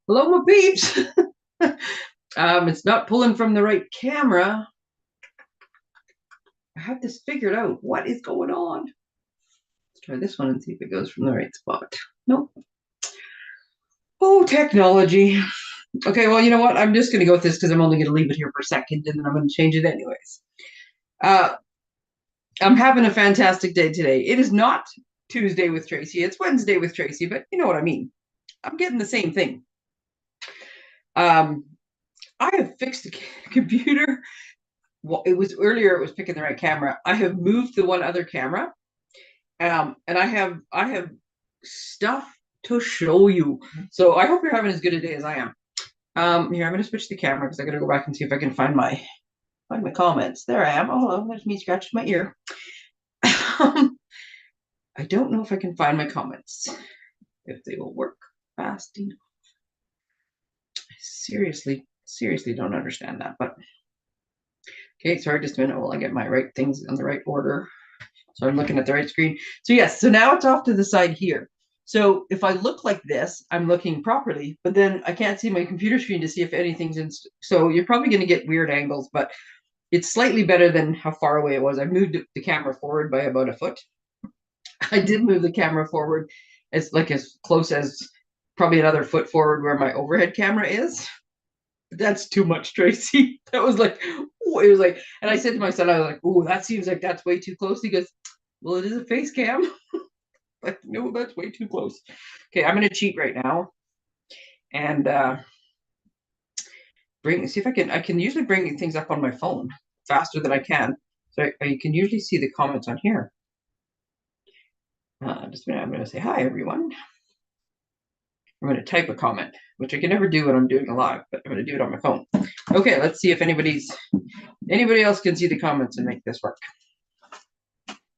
Hello, my peeps. It's not pulling from the right camera. I have this figured out. What is going on? Let's try this one and see if it goes from the right spot. Nope. Oh, technology. Okay, well, you know what? I'm just going to go with this because I'm only going to leave it here for a second and then I'm going to change it anyways. I'm having a fantastic day today. It is not Tuesday with Tracey. It's Wednesday with Tracey, but you know what I mean. I'm getting the same thing. I have fixed the computer. Well, it was earlier, it was picking the right camera. I have moved the one other camera. And I have stuff to show you. So I hope you're having as good a day as I am. Here, I'm gonna switch the camera because I gotta go back and see if I can find my comments. There I am. Oh, hello, there's me scratching my ear. I don't know if I can find my comments, if they will work fast enough. I seriously don't understand that, but okay, sorry, just a minute while I get my right things on the right order. So I'm looking at the right screen. So yes, so now it's off to the side here. So if I look like this, I'm looking properly, but then I can't see my computer screen to see if anything's in. So you're probably going to get weird angles, but it's slightly better than how far away it was. I moved the camera forward by about a foot. I did move the camera forward as close as probably another foot forward where my overhead camera is. That's too much, Tracey. That was like, it was like, and I said to my son, I was like, oh, that seems like that's way too close. He goes, well, it is a face cam. Like, no, that's way too close. Okay, I'm gonna cheat right now and see if I can usually bring things up on my phone faster than I can. So you can usually see the comments on here. Just a minute, I'm gonna say hi everyone. I'm gonna type a comment, which I can never do when I'm doing a live, but I'm gonna do it on my phone. Okay, let's see if anybody else can see the comments and make this work.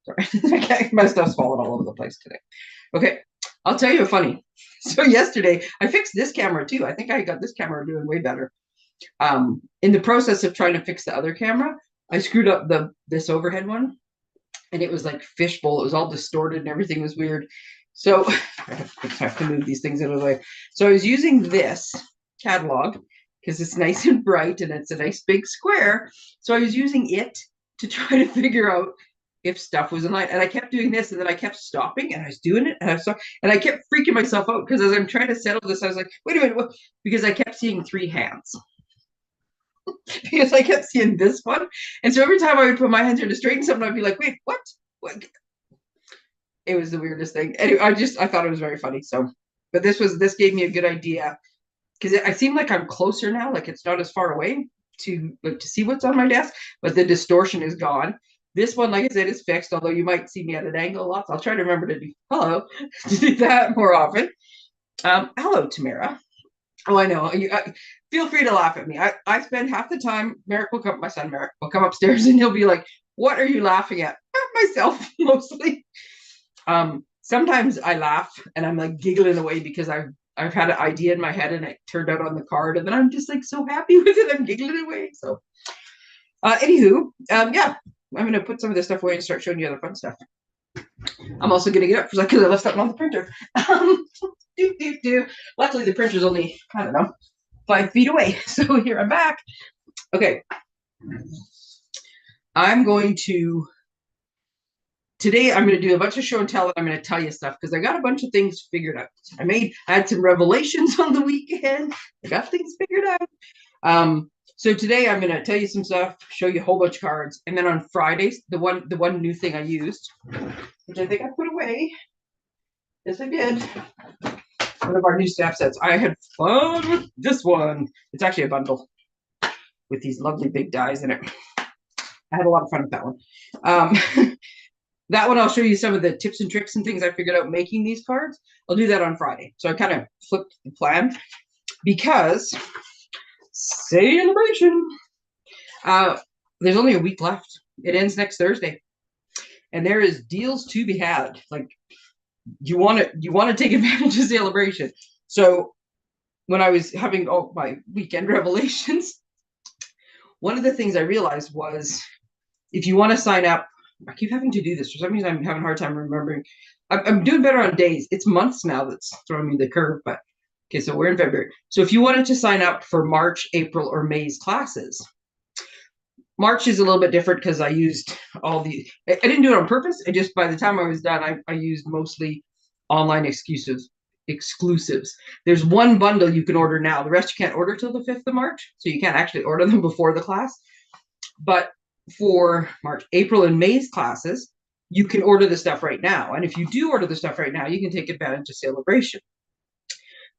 Sorry, my stuff's falling all over the place today. Okay, I'll tell you a funny. So yesterday, I fixed this camera too. I think I got this camera doing way better. In the process of trying to fix the other camera, I screwed up this overhead one, and it was like fishbowl. It was all distorted and everything was weird. So I have to move these things out of the way. So I was using this catalog because it's nice and bright and it's a nice big square. So I was using it to try to figure out if stuff was in line. And I kept doing this and then I kept stopping and I was doing it and I kept freaking myself out because as I'm trying to settle this, I was like, wait a minute, what? Because I kept seeing three hands. Because I kept seeing this one. And so every time I would put my hands here to straighten something, I'd be like, wait, what? It was the weirdest thing. Anyway, I thought it was very funny. So, but this gave me a good idea because I seem like I'm closer now. Like it's not as far away to see what's on my desk, but the distortion is gone. This one, like I said, is fixed, although you might see me at an angle a lot. So I'll try to remember to do hello, to do that more often. Hello, Tamara. Oh, I know. Feel free to laugh at me. I spend half the time, my son Merrick will come upstairs and he'll be like, what are you laughing at? Myself, mostly. Sometimes I laugh and I'm like giggling away because I've had an idea in my head and it turned out on the card and then I'm just like so happy with it. I'm giggling away. So anywho, yeah, I'm going to put some of this stuff away and start showing you other fun stuff. I'm also going to get up because I left something on the printer. Luckily, the printer's only, I don't know, 5 feet away. So here I'm back. Okay. Today I'm going to do a bunch of show and tell and I'm going to tell you stuff because I got a bunch of things figured out. I had some revelations on the weekend. I got things figured out. So today I'm going to tell you some stuff, show you a whole bunch of cards, and then on Fridays, the one new thing I used, which I think I put away. Yes, I did. One of our new staff sets. I had fun with this one. It's actually a bundle with these lovely big dies in it. I had a lot of fun with that one. That one, I'll show you some of the tips and tricks and things I figured out making these cards. I'll do that on Friday. So I kind of flipped the plan because celebration. There's only a week left. It ends next Thursday. And there is deals to be had. Like you want to take advantage of celebration. So when I was having my weekend revelations, one of the things I realized was if you want to sign up, I keep having to do this. For some reason, I'm having a hard time remembering. I'm doing better on days. It's months now that's throwing me the curve, but Okay, so we're in February. So if you wanted to sign up for March, April, or May's classes, March is a little bit different because I used I didn't do it on purpose. I just, by the time I was done, I used mostly online exclusives. There's one bundle you can order now. The rest you can't order till the 5th of March. So you can't actually order them before the class. But for March, April, and May's classes, you can order the stuff right now. And if you do order the stuff right now, you can take advantage of Celebration.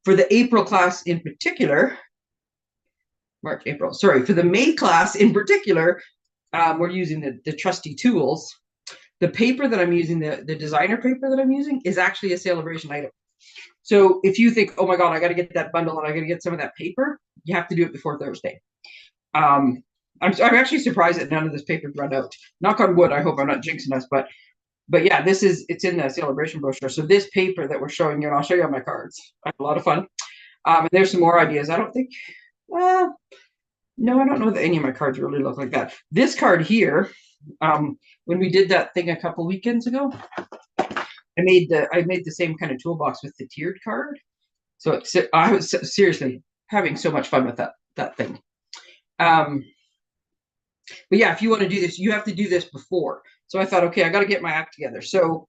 For the April class in particular, March, April, sorry, for the May class in particular, we're using the trusty tools. The paper that I'm using, the designer paper that I'm using, is actually a Celebration item. So if you think, oh my God, I got to get that bundle and I got to get some of that paper, you have to do it before Thursday. I'm actually surprised that none of this paper's run out. Knock on wood, I hope I'm not jinxing us, but yeah, it's in the Celebration brochure. So this paper that we're showing you, and I'll show you on my cards. I had a lot of fun. And there's some more ideas. I don't think, well, no, I don't know that any of my cards really look like that. This card here, when we did that thing a couple weekends ago, I made the same kind of toolbox with the tiered card. So I was seriously having so much fun with that thing. But yeah, if you want to do this, you have to do this before. So I thought, okay, I got to get my act together. So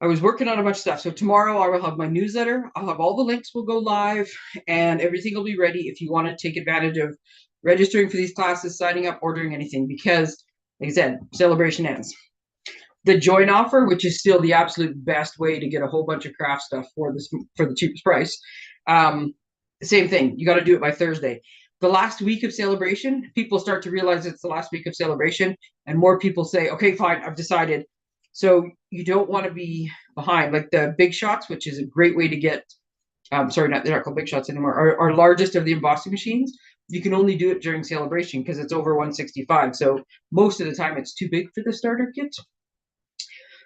I was working on a bunch of stuff. So tomorrow I will have my newsletter. I'll have all the links will go live and everything will be ready if you want to take advantage of registering for these classes, signing up, ordering anything, because like I said, Celebration ends. The join offer, which is still the absolute best way to get a whole bunch of craft stuff for the cheapest price. Same thing. You got to do it by Thursday. The last week of Celebration, people start to realize it's the last week of Celebration, and more people say, okay, fine, I've decided. So you don't want to be behind. Like the Big Shots, which is a great way to get, sorry, they're not called Big Shots anymore, our largest of the embossing machines. You can only do it during Celebration because it's over 165. So most of the time it's too big for the starter kit.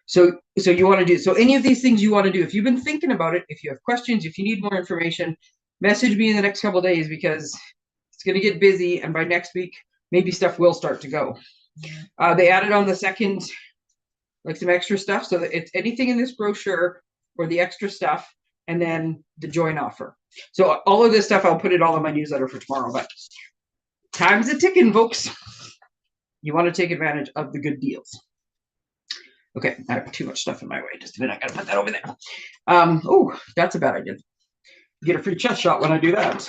So you want to do, so any of these things you want to do, if you've been thinking about it, if you have questions, if you need more information, message me in the next couple of days because it's going to get busy. And by next week, maybe stuff will start to go. They added on the second, like some extra stuff. So that it's anything in this brochure or the extra stuff, and then the join offer. So all of this stuff, I'll put it all in my newsletter for tomorrow, but time's a ticking, folks. You want to take advantage of the good deals. Okay, I have too much stuff in my way. Just a minute, I gotta put that over there. Oh, that's a bad idea. Get a free chest shot when I do that.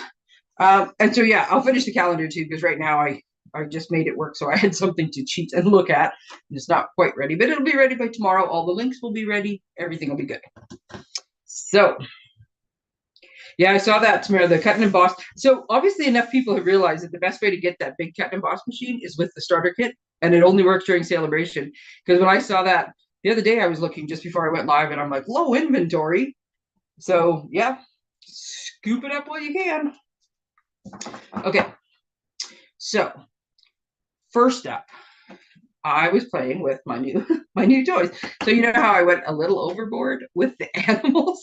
And so yeah, I'll finish the calendar too, because right now I just made it work, so I had something to cheat and look at. And it's not quite ready, but it'll be ready by tomorrow. All the links will be ready. Everything will be good. So yeah, I saw that, Tamara, the cut and emboss. So obviously enough people have realized that the best way to get that big cut and emboss machine is with the starter kit, and it only works during Celebration. Because when I saw that the other day, I was looking just before I went live, and I'm like, low inventory. So yeah, scoop it up while you can. Okay, so first up, I was playing with my new toys. So you know how I went a little overboard with the animals?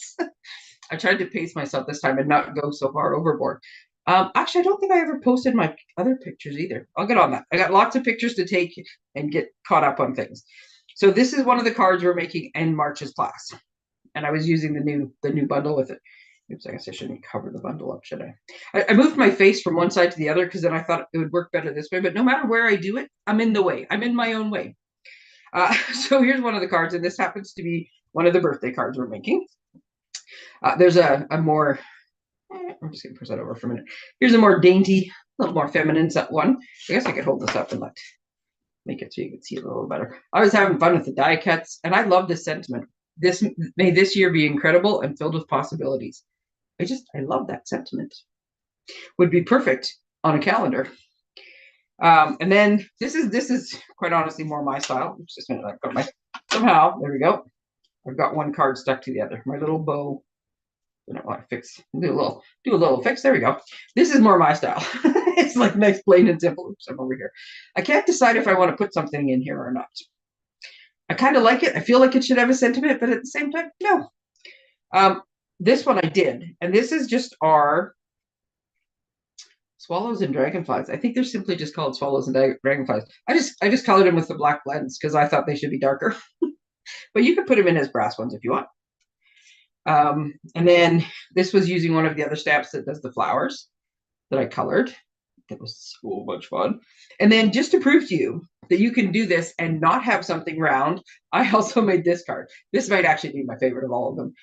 I tried to pace myself this time and not go so far overboard. Actually, I don't think I ever posted my other pictures either. I'll get on that. I got lots of pictures to take and get caught up on things. So this is one of the cards we're making in March's class. And I was using the new bundle with it. Oops, I guess I shouldn't cover the bundle up, should I? I moved my face from one side to the other because then I thought it would work better this way. But no matter where I do it, I'm in the way. I'm in my own way. So here's one of the cards, and this happens to be one of the birthday cards we're making. There's a more, I'm just going to push that over for a minute. Here's a more dainty, a little more feminine one. I guess I could hold this up and make it so you can see it a little better. I was having fun with the die cuts, and I love this sentiment. May this year be incredible and filled with possibilities. I love that sentiment. Would be perfect on a calendar. And then this is quite honestly more my style. Oops, just a minute. I've got somehow, there we go. I've got one card stuck to the other. My little bow. I don't want to fix. Do a little fix. There we go. This is more my style. It's like nice, plain and simple. Oops, I'm over here. I can't decide if I want to put something in here or not. I kind of like it. I feel like it should have a sentiment, but at the same time, no. This one I did, and this is just our swallows and dragonflies. I think they're simply just called swallows and dragonflies. I just colored them with the black blends because I thought they should be darker. But you could put them in as brass ones if you want. And then this was using one of the other stamps that does the flowers that I colored. That was so much fun. And then just to prove to you that you can do this and not have something round, I also made this card. This might actually be my favorite of all of them.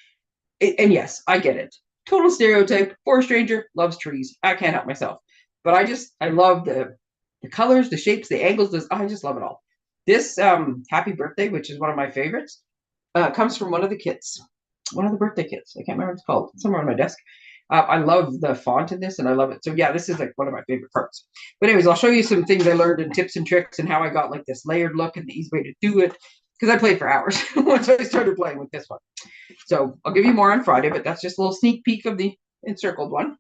And yes, I get it. Total stereotype. Forest ranger loves trees. I can't help myself. But I love the colors, the shapes, the angles. I just love it all. This Happy Birthday, which is one of my favorites, comes from one of the kits, one of the birthday kits. I can't remember what it's called. It's somewhere on my desk. I love the font in this, and I love it. So yeah, this is like one of my favorite cards. But anyways, I'll show you some things I learned and tips and tricks and how I got like this layered look and the easy way to do it. Because I played for hours once I started playing with this one. So I'll give you more on Friday, but that's just a little sneak peek of the encircled one.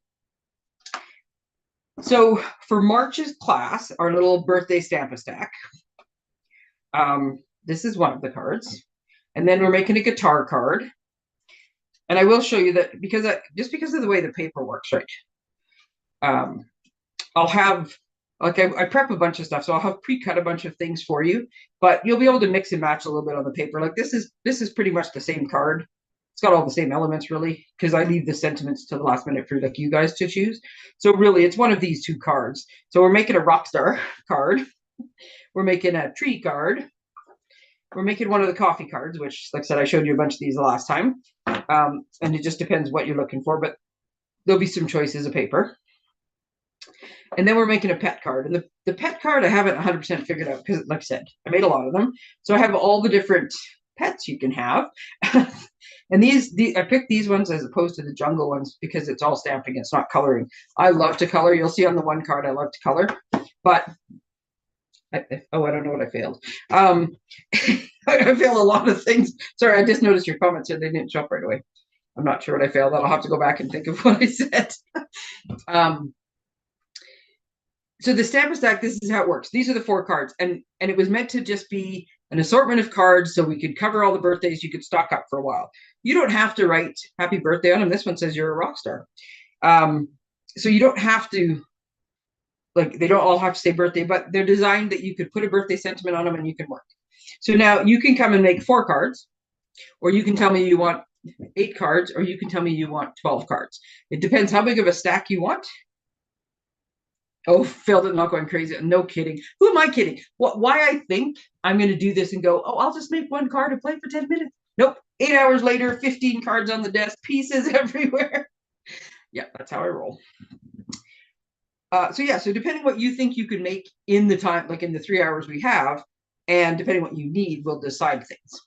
So for March's class, our little birthday Stamp stack, this is one of the cards. And then we're making a guitar card. And I will show you that just because of the way the paper works, right? I'll have, like I prep a bunch of stuff, so I'll have pre-cut a bunch of things for you, but you'll be able to mix and match a little bit on the paper. Like this is pretty much the same card. It's got all the same elements really, because I leave the sentiments to the last minute for like you guys to choose. So really it's one of these two cards. So we're making a rock star card. We're making a tree card. We're making one of the coffee cards, which, like I said, I showed you a bunch of these the last time. And it just depends what you're looking for, but there'll be some choices of paper. And then we're making a pet card. And the pet card I haven't 100% figured out because, like I said, I made a lot of them. So I have all the different pets you can have. And I picked these ones as opposed to the jungle ones because it's all stamping. It's not coloring. I love to color. You'll see on the one card I love to color. But I don't know what I failed. I failed a lot of things. Sorry, I just noticed your comments here. They didn't show up right away. I'm not sure what I failed. I'll have to go back and think of what I said. So the Stampin' Stack, this is how it works. These are the 4 cards. And it was meant to just be an assortment of cards so we could cover all the birthdays. You could stock up for a while. You don't have to write happy birthday on them. This one says you're a rock star. So you don't have to, like, they don't all have to say birthday, but they're designed that you could put a birthday sentiment on them and you can work. So now you can come and make 4 cards, or you can tell me you want 8 cards, or you can tell me you want 12 cards. It depends how big of a stack you want. Oh, failed it, not going crazy. No kidding. Who am I kidding? Why I think I'm going to do this and go, oh, I'll just make 1 card and play for 10 minutes. Nope. 8 hours later, 15 cards on the desk, pieces everywhere. Yeah, that's how I roll. So depending what you think you could make in the time, like in the 3 hours we have, and depending what you need, we'll decide things.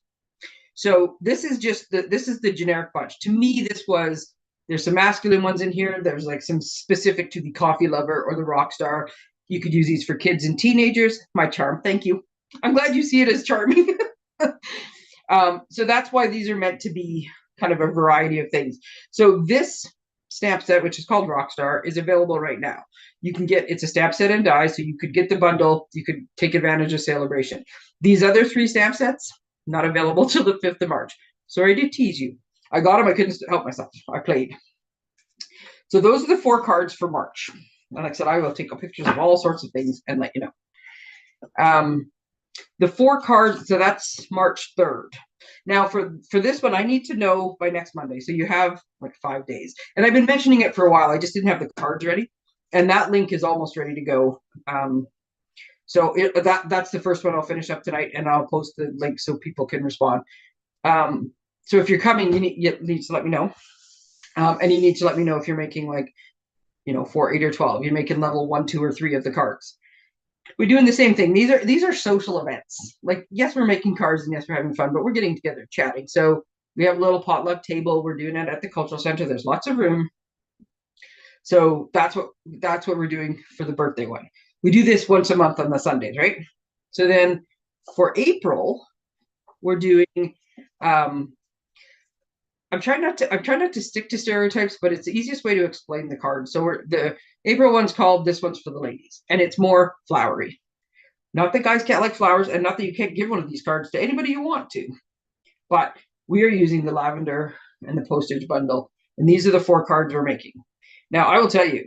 So this is the generic bunch. To me, there's some masculine ones in here. There's like some specific to the coffee lover or the rock star. You could use these for kids and teenagers. My charm, thank you. I'm glad you see it as charming. So that's why these are meant to be kind of a variety of things. So this stamp set, which is called Rockstar, is available right now. You can it's a stamp set and die, so you could get the bundle. You could take advantage of Celebration. These other 3 stamp sets, not available till the 5th of March. Sorry to tease you. I got them. I couldn't help myself. I played. So those are the 4 cards for March. And like I said, I will take pictures of all sorts of things and let you know. The 4 cards, so that's March 3rd. Now for this one, I need to know by next Monday. So you have like 5 days. And I've been mentioning it for a while. I just didn't have the cards ready. And that link is almost ready to go. So that's the first one I'll finish up tonight, and I'll post the link so people can respond. So if you're coming, you need to let me know. And you need to let me know if you're making 4, 8, or 12. You're making level 1, 2, or 3 of the cards. We're doing the same thing. These are social events. Like, yes, we're making cards, and yes, we're having fun, but we're getting together, chatting. So we have a little potluck table. We're doing it at the cultural center. There's lots of room. So that's what we're doing for the birthday one. We do this once a month on the Sundays, right? So then for April, we're doing I'm trying not to stick to stereotypes, but it's the easiest way to explain the card. So the April one's called This One's for the Ladies, and it's more flowery. Not that guys can't like flowers, and not that you can't give one of these cards to anybody you want to, but we are using the lavender and the postage bundle, and these are the 4 cards we're making. Now, I will tell you,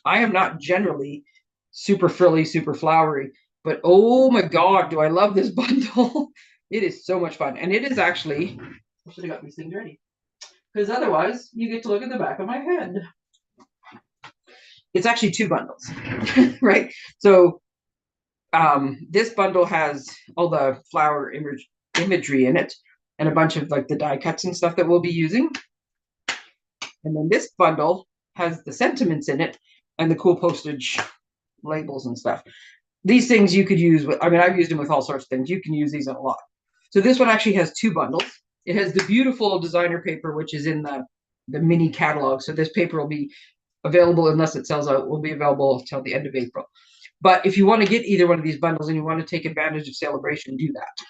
I am not generally super frilly, super flowery, but oh my God, do I love this bundle. It is so much fun. And it is actually, I should have got these things ready. because otherwise you get to look at the back of my head. It's actually 2 bundles, right? So this bundle has all the flower imagery in it and a bunch of like the die cuts and stuff that we'll be using. And then this bundle has the sentiments in it and the cool postage labels and stuff. These things you could use with, I mean, I've used them with all sorts of things. You can use these in a lot. So this one actually has 2 bundles. It has the beautiful designer paper, which is in the mini catalog. So this paper will be available unless it sells out, will be available until the end of April. But if you want to get either one of these bundles and you want to take advantage of Celebration, do that.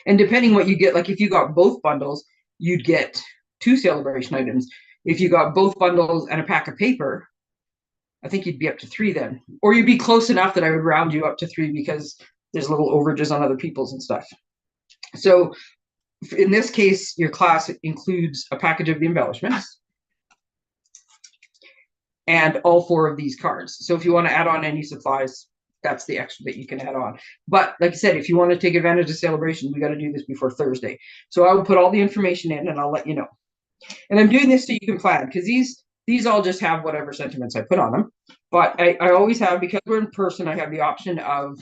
And depending what you get, like if you got both bundles, you'd get 2 Celebration items. If you got both bundles and a pack of paper, I think you'd be up to 3 then. Or you'd be close enough that I would round you up to 3 because there's little overages on other people's and stuff. So in this case, your class includes a package of the embellishments and all 4 of these cards. So if you want to add on any supplies, that's the extra that you can add on. But like I said, if you want to take advantage of Celebration, we got to do this before Thursday. So I will put all the information in and I'll let you know. And I'm doing this so you can plan, because these all just have whatever sentiments I put on them. But I always have, because we're in person, I have the option of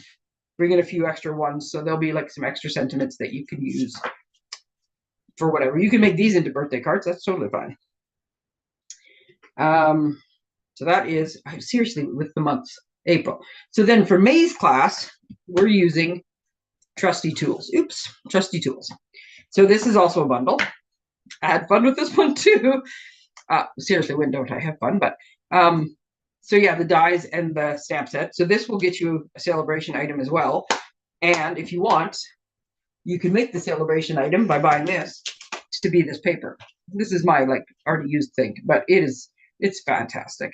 bringing a few extra ones. So there'll be like some extra sentiments that you can use for whatever. You can make these into birthday cards. That's totally fine. So that is, seriously, with the month April. So then for May's class, we're using Trusty Tools. Oops, Trusty Tools. So this is also a bundle. I had fun with this one too. Seriously, when don't I have fun? But so yeah, the dies and the stamp set. So this will get you a Celebration item as well. And if you want, you can make the Celebration item by buying this to be this paper. This is my like already used thing, but it's fantastic.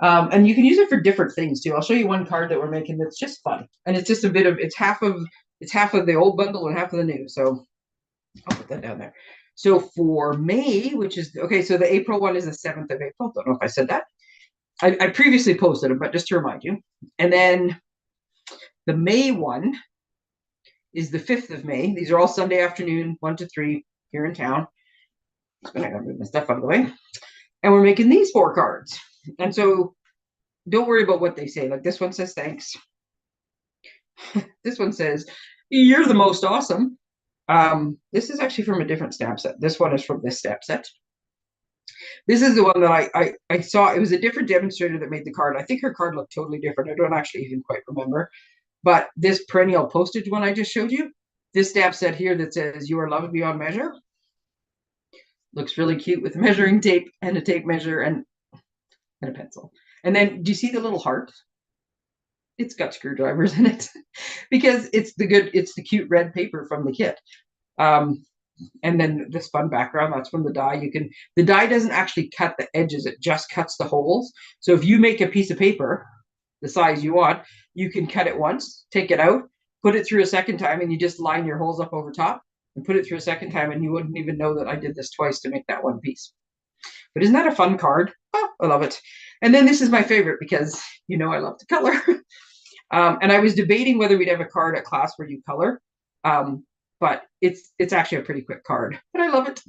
And you can use it for different things too. I'll show you one card that we're making that's just fun. And it's just a bit of, it's half of the old bundle and half of the new. So I'll put that down there. So for May, which is, okay, so the April one is the 7th of April. Don't know if I said that. I previously posted them, but just to remind you. And then the May one is the 5th of May. These are all Sunday afternoon, 1 to 3 here in town. I gotta move my stuff out of the way. And we're making these 4 cards. And so don't worry about what they say. Like this one says, thanks. This one says, you're the most awesome. This is actually from a different stamp set. This one is from this stamp set. This is the one that I saw. It was a different demonstrator that made the card. I think her card looked totally different. I don't actually even quite remember. But this perennial postage one I just showed you, this stamp set here that says, you are loved beyond measure, looks really cute with measuring tape and a tape measure and a pencil. And then do you see the little heart? It's got screwdrivers in it because it's the cute red paper from the kit. And then this fun background, that's from the die. The die doesn't actually cut the edges, it just cuts the holes. So if you make a piece of paper the size you want, you can cut it once, take it out, put it through a second time, and you just line your holes up over top and put it through a second time, and you wouldn't even know that I did this twice to make that one piece. But isn't that a fun card? Oh, I love it. And then this is my favorite because you know I love to color. And I was debating whether we'd have a card at class where you color. But it's actually a pretty quick card, but I love it.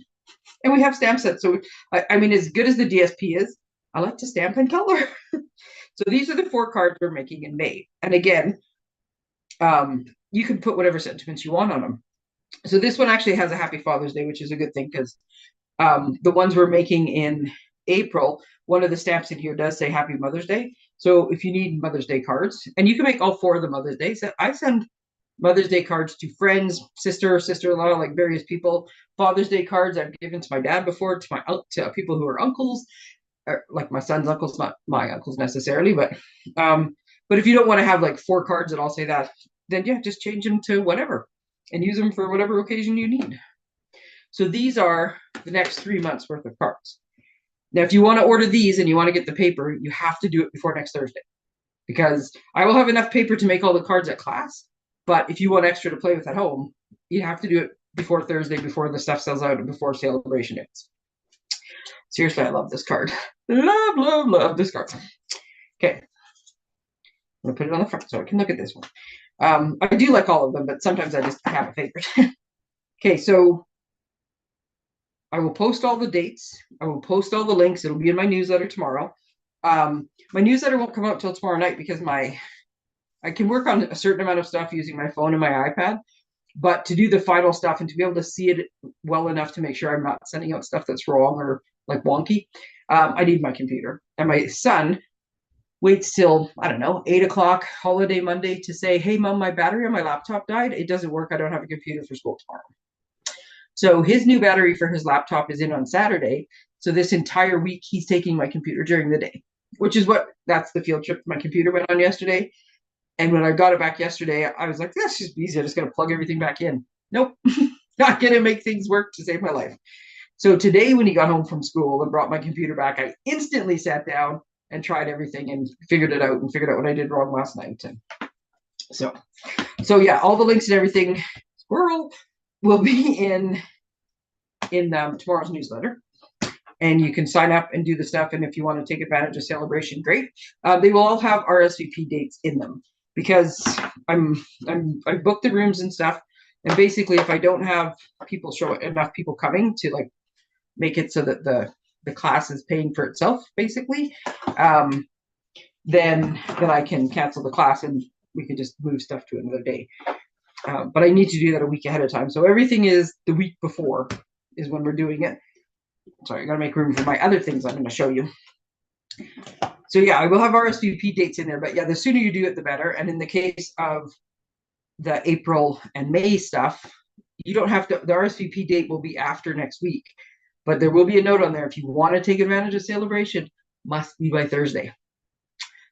And we have stamp sets. So I mean, as good as the DSP is, I like to stamp and color. So these are the 4 cards we're making in May. And again, you can put whatever sentiments you want on them. So this one actually has a Happy Father's Day, which is a good thing because the ones we're making in April, one of the stamps in here does say Happy Mother's Day. So if you need Mother's Day cards, and you can make all 4 of the Mother's Day. So I send Mother's Day cards to friends, sister-in-law, like various people. Father's Day cards I've given to my dad before, to people who are uncles, or like my son's uncles, not my uncles necessarily, but if you don't want to have like 4 cards that all say that, then yeah, just change them to whatever and use them for whatever occasion you need. So these are the next 3 months worth of cards. Now, if you want to order these and you want to get the paper, you have to do it before next Thursday, because I will have enough paper to make all the cards at class. But if you want extra to play with at home, you have to do it before Thursday, before the stuff sells out and before Celebration ends. Seriously, I love this card. Love, love, love this card. Okay. I'm going to put it on the front so I can look at this one. I do like all of them, but sometimes I just have a favorite. Okay, so I will post all the dates. I will post all the links. It'll be in my newsletter tomorrow. My newsletter won't come out till tomorrow night because I can work on a certain amount of stuff using my phone and my iPad, but to do the final stuff and to be able to see it well enough to make sure I'm not sending out stuff that's wrong or like wonky, I need my computer. And my son waits till, I don't know, 8 o'clock holiday Monday to say, hey, mom, my battery on my laptop died. It doesn't work. I don't have a computer for school tomorrow. So his new battery for his laptop is in on Saturday. So this entire week, he's taking my computer during the day, which is that's the field trip my computer went on yesterday. And when I got it back yesterday, I was like, that's just easy. I'm just going to plug everything back in. Nope, not going to make things work to save my life. So today, when he got home from school and brought my computer back, I instantly sat down and tried everything and figured it out what I did wrong last night. And so yeah, all the links and everything, squirrel, will be in tomorrow's newsletter. And you can sign up and do the stuff. And if you want to take advantage of Celebration, great. They will all have RSVP dates in them because I booked the rooms and stuff. And basically, if I don't have enough people coming to like make it so that the class is paying for itself, basically, then I can cancel the class and we can just move stuff to another day. But I need to do that a week ahead of time. So everything is the week before is when we're doing it. Sorry, I got to make room for my other things I'm going to show you. So yeah, I will have RSVP dates in there, but yeah, the sooner you do it, the better. And in the case of the April and May stuff, you don't have to, the RSVP date will be after next week, but there will be a note on there. If you want to take advantage of Celebration, must be by Thursday.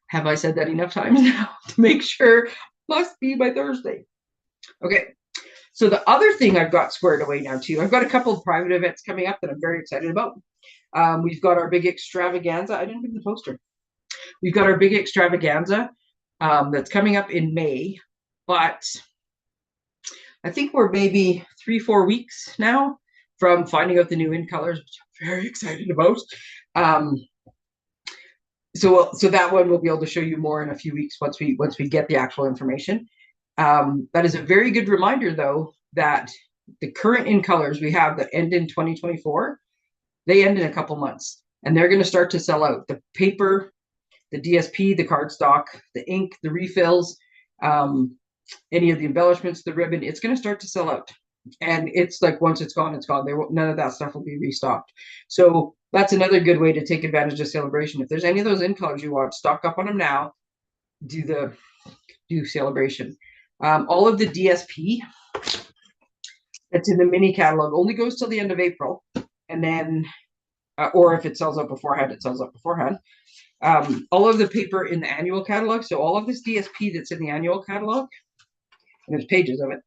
Have I said that enough times now to make sure? Must be by Thursday. Okay. So the other thing I've got squared away now too, I've got a couple of private events coming up that I'm very excited about. We've got our big extravaganza. I didn't bring the poster. We've got our big extravaganza that's coming up in May, but I think we're maybe 3-4 weeks now from finding out the new in colors, which I'm very excited about. So that one we'll be able to show you more in a few weeks once we get the actual information. That is a very good reminder, though, that the current in colors we have that end in 2024, they end in a couple months, and they're going to start to sell out. The paper, the DSP, the cardstock, the ink, the refills, any of the embellishments, the ribbon, it's going to start to sell out. And it's like once it's gone, it's gone. None of that stuff will be restocked. So that's another good way to take advantage of Celebration. If there's any of those in colors you want, stock up on them now. Do Celebration. All of the DSP that's in the mini catalog only goes till the end of April, and then, or if it sells out beforehand, it sells out beforehand. All of the paper in the annual catalog, so all of this DSP that's in the annual catalog, and there's pages of it,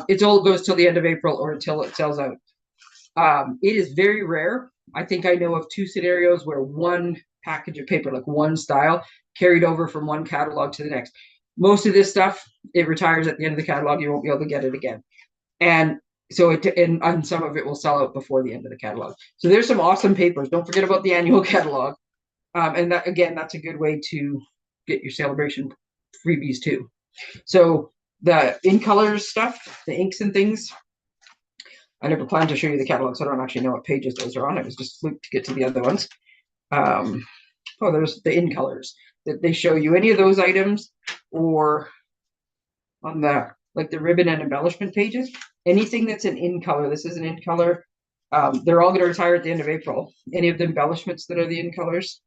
it all goes till the end of April or until it sells out. It is very rare. I think I know of 2 scenarios where one package of paper, like one style, carried over from one catalog to the next. Most of this stuff, it retires at the end of the catalog. You won't be able to get it again. And so and some of it will sell out before the end of the catalog. So there's some awesome papers. Don't forget about the annual catalog. And that, again, that's a good way to get your Celebration freebies too. So the in colors stuff, the inks and things, I never planned to show you the catalog, so I don't actually know what pages those are on. It was just to get to the other ones. There's the in colors that they show you any of those items, or on the ribbon and embellishment pages, anything that's an in color. This is an in color. They're all going to retire at the end of April. Any of the embellishments that are the in colors,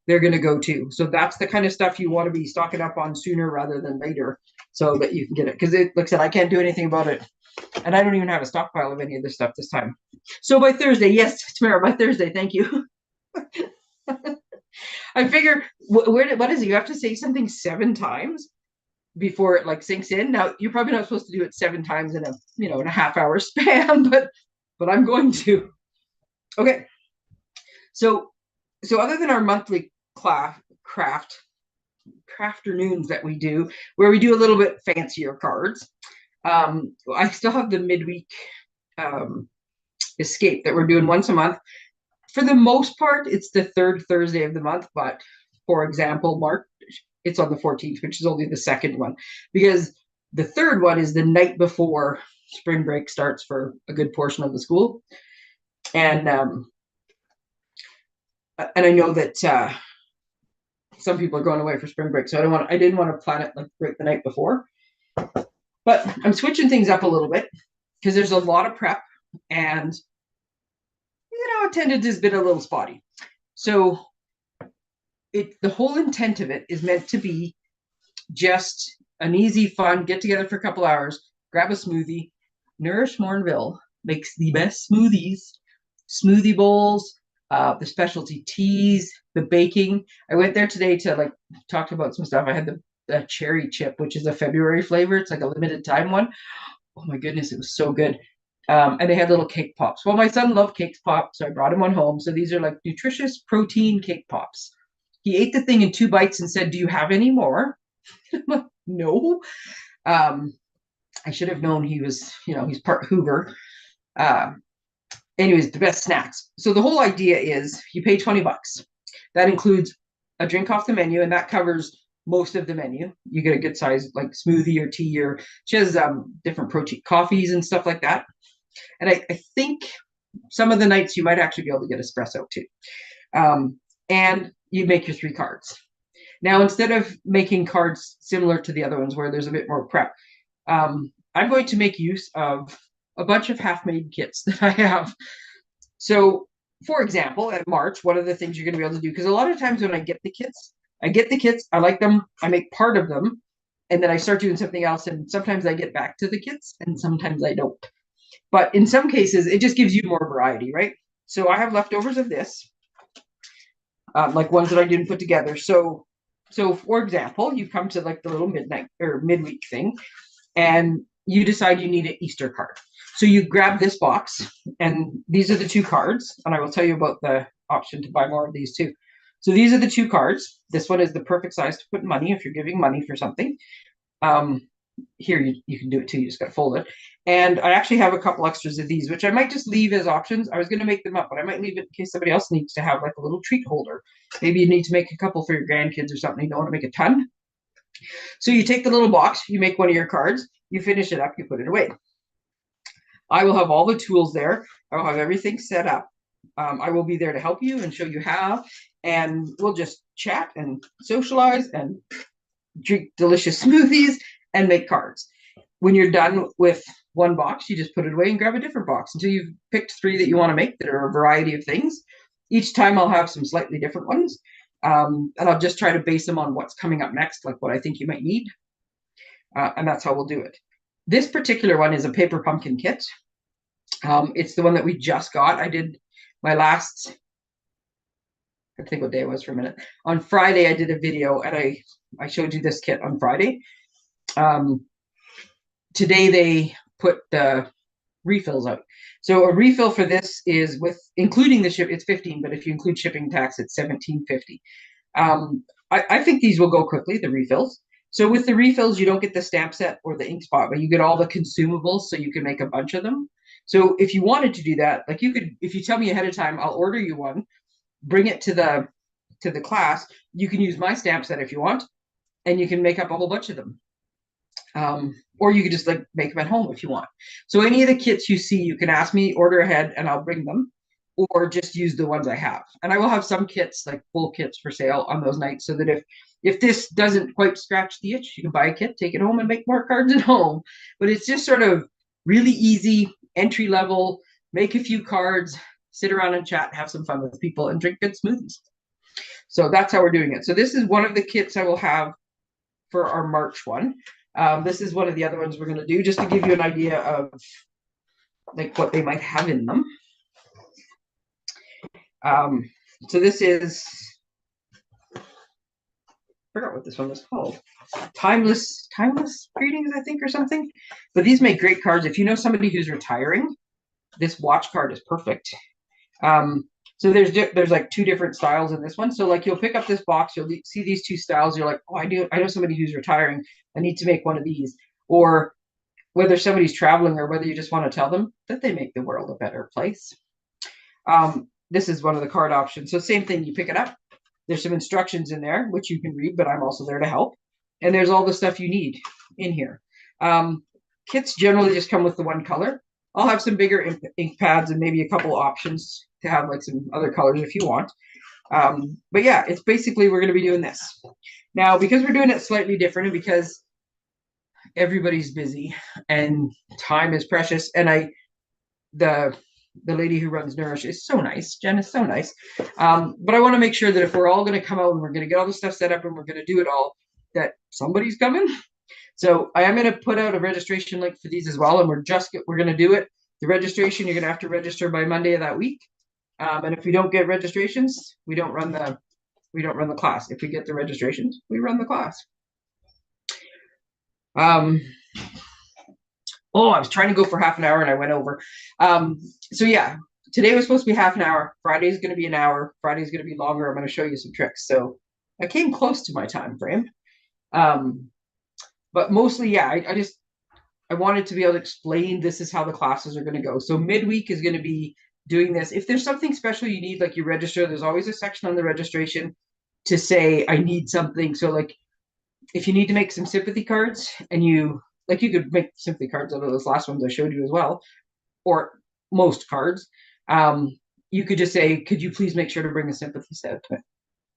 they're going to go too. So that's the kind of stuff you want to be stocking up on sooner rather than later, so that you can get it. Because like I said, I can't do anything about it, and I don't even have a stockpile of any of this stuff this time. So by Thursday, yes, Tamara, by Thursday, thank you. I figure, what is it? You have to say something 7 times before it like sinks in. Now you're probably not supposed to do it 7 times in a half-hour span, but I'm going to. Okay. So other than our monthly crafternoons that we do, where we do a little bit fancier cards, I still have the midweek escape that we're doing once a month. For the most part, it's the 3rd Thursday of the month, but for example, March, it's on the 14th, which is only the 2nd one, because the 3rd one is the night before spring break starts for a good portion of the school. And I know that some people are going away for spring break, so I didn't want to plan it like right the night before. But I'm switching things up a little bit because there's a lot of prep, and attendance has been a little spotty. So the whole intent of it is meant to be just an easy, fun get together for a couple hours, grab a smoothie. Nourish Mornville makes the best smoothies, smoothie bowls, the specialty teas, the baking. I went there today to like talk about some stuff. I had the cherry chip, which is a February flavor. It's like a limited time one. Oh my goodness, it was so good. And they had little cake pops. Well, my son loved cake pops, so I brought him one home. So these are like nutritious protein cake pops. He ate the thing in 2 bites and said, "Do you have any more?" No. I should have known he was, he's part Hoover. Anyways, the best snacks. So the whole idea is you pay 20 bucks. That includes a drink off the menu, and that covers most of the menu. You get a good size like smoothie or tea, or she has different protein coffees and stuff like that. And I think some of the nights you might actually be able to get espresso too. And you make your 3 cards. Now, instead of making cards similar to the other ones where there's a bit more prep, I'm going to make use of a bunch of half-made kits that I have. So, for example, at March, one of the things you're going to be able to do, because a lot of times when I get the kits, I like them, I make part of them, and then I start doing something else, and sometimes I get back to the kits, and sometimes I don't. But in some cases, it just gives you more variety, right? So I have leftovers of this, like ones that I didn't put together. So for example, you come to like the little midnight or midweek thing, and you decide you need an Easter card. So you grab this box, and these are the 2 cards, and I will tell you about the option to buy more of these too. So these are the 2 cards. This one is the perfect size to put money if you're giving money for something. Here you can do it too. You just got to fold it. And I actually have a couple extras of these, which I might just leave as options. I was going to make them up, but I might leave it in case somebody else needs to have like a little treat holder. Maybe you need to make a couple for your grandkids or something. You don't want to make a ton. So you take the little box, you make one of your cards, you finish it up, you put it away. I will have all the tools there. I will have everything set up. I will be there to help you and show you how, and we'll just chat and socialize and drink delicious smoothies and make cards. When you're done with one box, you just put it away and grab a different box until you've picked 3 that you want to make that are a variety of things. Each time I'll have some slightly different ones. And I'll just try to base them on what's coming up next, like what I think you might need. And that's how we'll do it. This particular one is a paper pumpkin kit. It's the one that we just got. I did my last, I think what day it was for a minute. On Friday, I did a video, and I showed you this kit on Friday. Today they put the refills out. So a refill for this is with including the ship, it's 15, but if you include shipping tax, it's 17.50. I think these will go quickly, the refills. So with the refills, you don't get the stamp set or the ink spot, but you get all the consumables, so you can make a bunch of them. So if you wanted to do that, like you could, if you tell me ahead of time, I'll order you one, bring it to the class. You can use my stamp set if you want, and you can make up a whole bunch of them. Or you could just like make them at home if you want. So any of the kits you see, you can ask me, order ahead, and I'll bring them, or just use the ones I have. And I will have some kits, like full kits for sale on those nights, so that if this doesn't quite scratch the itch, you can buy a kit, take it home, and make more cards at home. But it's just sort of really easy, entry level, make a few cards, sit around and chat, have some fun with people, and drink good smoothies. So that's how we're doing it. So this is one of the kits I will have for our March one. This is one of the other ones we're going to do, just to give you an idea of like what they might have in them. So this is, I forgot what this one was called. Timeless Greetings, I think, or something. But these make great cards. If you know somebody who's retiring, this watch card is perfect. So there's like 2 different styles in this one. So like you'll pick up this box, you'll see these 2 styles. You're like, oh, I know somebody who's retiring. I need to make one of these. Or whether somebody's traveling or whether you just want to tell them that they make the world a better place. This is one of the card options. So same thing, you pick it up. There's some instructions in there, which you can read, but I'm also there to help. And there's all the stuff you need in here. Kits generally just come with the one color. I'll have some bigger ink pads and maybe a couple options to have like some other colors if you want. But yeah, it's basically we're going to be doing this. Now, because we're doing it slightly different and because everybody's busy and time is precious, and the lady who runs Nourish is so nice. Jen is so nice. But I want to make sure that if we're all going to come out and we're going to get all the stuff set up and we're going to do it all, that somebody's coming. So I am going to put out a registration link for these as well, and we're going to do it. The registration, you're going to have to register by Monday of that week. And if we don't get registrations, we don't run the class. If we get the registrations, we run the class. Oh, I was trying to go for half an hour and I went over. So yeah, today was supposed to be half an hour. Friday is going to be an hour. Friday is going to be longer. I'm going to show you some tricks. So I came close to my time frame. But mostly, yeah, I wanted to be able to explain this is how the classes are going to go. So midweek is going to be doing this. If there's something special you need, like you register, there's always a section on the registration to say, I need something. So like, if you need to make some sympathy cards and you could make sympathy cards out of those last ones I showed you as well, or most cards. You could just say, could you please make sure to bring a sympathy set?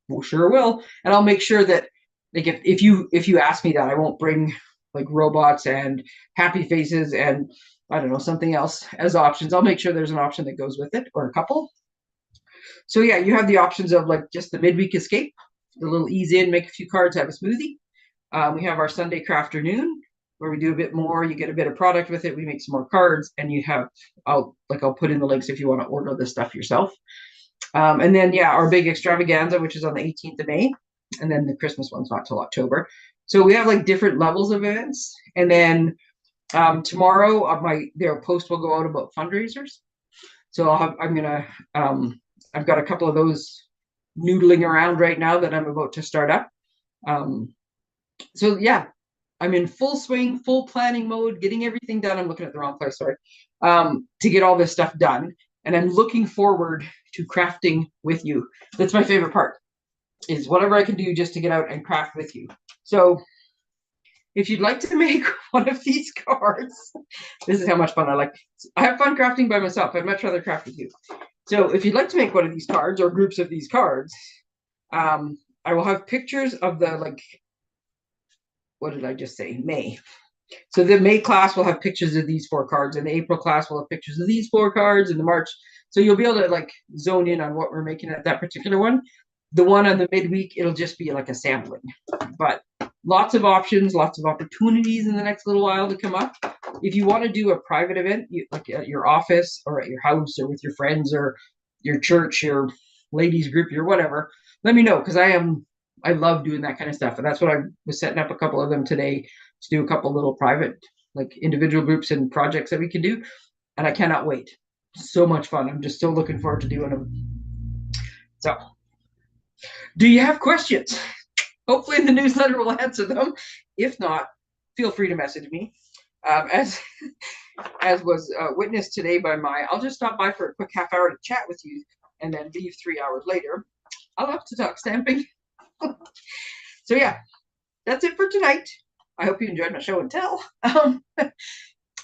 Well, sure will. And I'll make sure that like if you ask me that, I won't bring like robots and happy faces and I don't know, something else as options. I'll make sure there's an option that goes with it or a couple. So yeah, you have the options of like just the midweek escape, the little ease in, make a few cards, have a smoothie. We have our Sunday crafternoon where we do a bit more. You get a bit of product with it. We make some more cards, and you have I'll put in the links if you want to order this stuff yourself. And then yeah, our big extravaganza, which is on the 18th of May, and then the Christmas one's not till October. So we have like different levels of events, and then tomorrow their post will go out about fundraisers. So I've got a couple of those noodling around right now that I'm about to start up. So yeah, I'm in full swing, full planning mode, getting everything done. I'm looking at the wrong place, sorry. To get all this stuff done. And I'm looking forward to crafting with you. That's my favorite part, is whatever I can do just to get out and craft with you. So if you'd like to make one of these cards, this is how much fun I like. I have fun crafting by myself. I'd much rather craft with you. So if you'd like to make one of these cards or groups of these cards, I will have pictures of the what did I just say? May. So the May class will have pictures of these 4 cards, and the April class will have pictures of these 4 cards, and the March. So you'll be able to like zone in on what we're making at that particular one. The one on the midweek, it'll just be like a sampling. But lots of options, lots of opportunities in the next little while to come up. If you want to do a private event, like at your office or at your house or with your friends or your church, your ladies group, your whatever, let me know, because I love doing that kind of stuff. And that's what I was setting up a couple of them today to do a couple little private, like individual groups and projects that we can do. And I cannot wait. So much fun. I'm just so looking forward to doing them. So, do you have questions? Hopefully the newsletter will answer them. If not, feel free to message me. As was witnessed today by I'll just stop by for a quick half hour to chat with you and then leave 3 hours later. I'll have to talk stamping. So yeah, that's it for tonight. I hope you enjoyed my show and tell.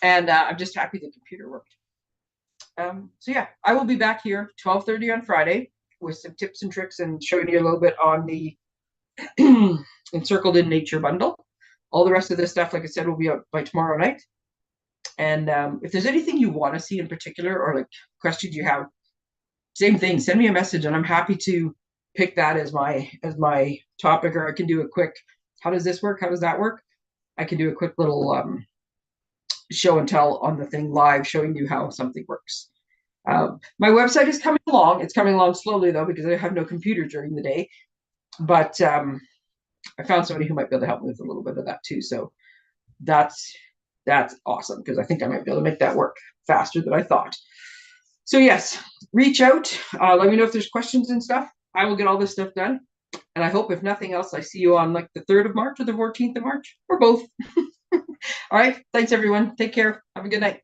And I'm just happy the computer worked. So yeah, I will be back here 12:30 on Friday with some tips and tricks and showing you a little bit on the Encircled in Nature bundle. All the rest of this stuff, like I said, will be out by tomorrow night. And if there's anything you want to see in particular or like questions you have, same thing, send me a message and I'm happy to pick that as my topic, or I can do a quick, how does this work? How does that work? I can do a quick little show and tell on the thing live, showing you how something works. My website is coming along. It's coming along slowly though, because I have no computer during the day, but I found somebody who might be able to help me with a little bit of that too. So that's awesome, because I think I might be able to make that work faster than I thought. So yes, reach out. Let me know if there's questions and stuff. I will get all this stuff done. And I hope, if nothing else, I see you on like the 3rd of March or the 14th of March, or both. All right. Thanks, everyone. Take care. Have a good night.